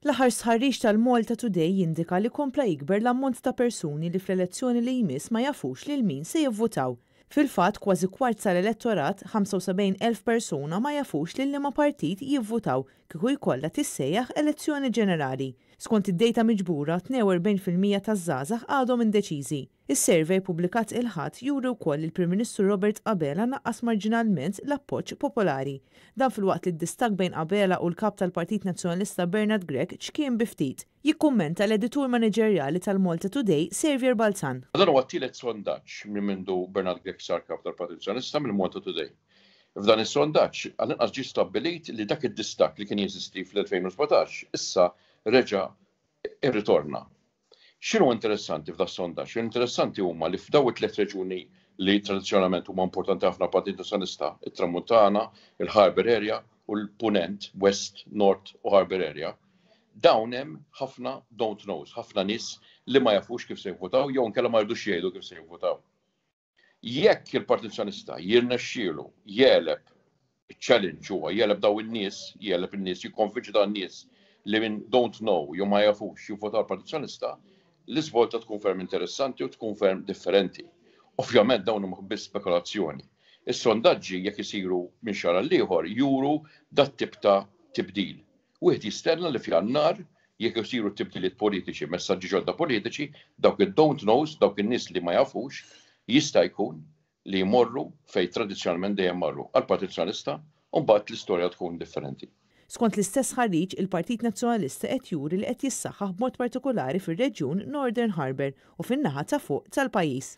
L-aħħar sħarriġ tal-Malta Today jindika li kompla jikber l-ammont ta' persuni li fl-elezzjoni li jmiss ma jafux lil min se jivvutaw. Fil-fatt, kważi kwart tal-elettorat, 75,000 persuna ma jafux lil liema partit jivvutaw kieku jkollha tissejjaħ elezzjoni ġenerali. Skont id-dejta miġbura, 42% taż-żgħażagħ għadhom indeċiżi. Is-survey pubblikat il-ħadd juri wkoll il-Prim Ministru Robert Qabela naqqas marġinalment l-appoġġ popolari. Dan filwaqt li d-distak bejn Qabela u l-kap tal-Partit Nazzjonalista Bernard Grech x'kien bi ftit. Jikkummenta l-editur maniġerjali tal-Malta Today, Xavier Balzan. Dan huwa t-tielet sondaġġ minn mindu Bernard Grech sar kap tal-Partit Nazzjonalista mill-Malta Today. F'dan is-sondaġġ għal-inqas ġie stabbilit li dak id-distak li kien jeżisti fl-2017 issa reġa' irritorna. X'inhu interessanti f'da sondaġġ? Interessanti huma li f'daw it-tliet reġuni li tradizzjonalment huma importanti ħafna Partit Nazzjonalista, it-Tramuntana, il-Harbour Area u l-Punent, West, North u Harbour Area. Dawn hemm ħafna don't knows, ħafna nies li ma jafux kif se jivvotaw jew inkella ma jridux jgħidu kif se jivvotaw. Jekk il-Partit Nazzjonalista jirnexxielu jeleb iċ-challenge huwa jeleb daw in-nies, jeleb in-nies jikkonvinċi dan nies li minn don't know jew ma jafux jivvotaw il-Partit Nazzjonalista, l-iżvolta tkun ferm interessanti u tkun ferm differenti. Ovvjament dawn huma biss spekulazzjoni. Is-sondaġġi jekk isiru minn xahar għal ieħor juru dat tip ta' tibdil. Wieħed jistenna li f'Jannar jekk isiru tibdiliet politiċi, messaġġi ġodda politiċi, dawk id-don't knows, dawk in-nies li ma jafux, jista' jkun li jmorru fejn tradizzjonalment dejjem marru għall-Partit Nazzjonalista u mbagħad l-istorja tkun differenti. Skont l-istess ħarriġ, il-Partit Nazzjonalista qed juri li qed jissaħħaħ b'mod partikolari fir-reġjun Northern Harbour u fin-naħa ta' fuq tal-pajjiż.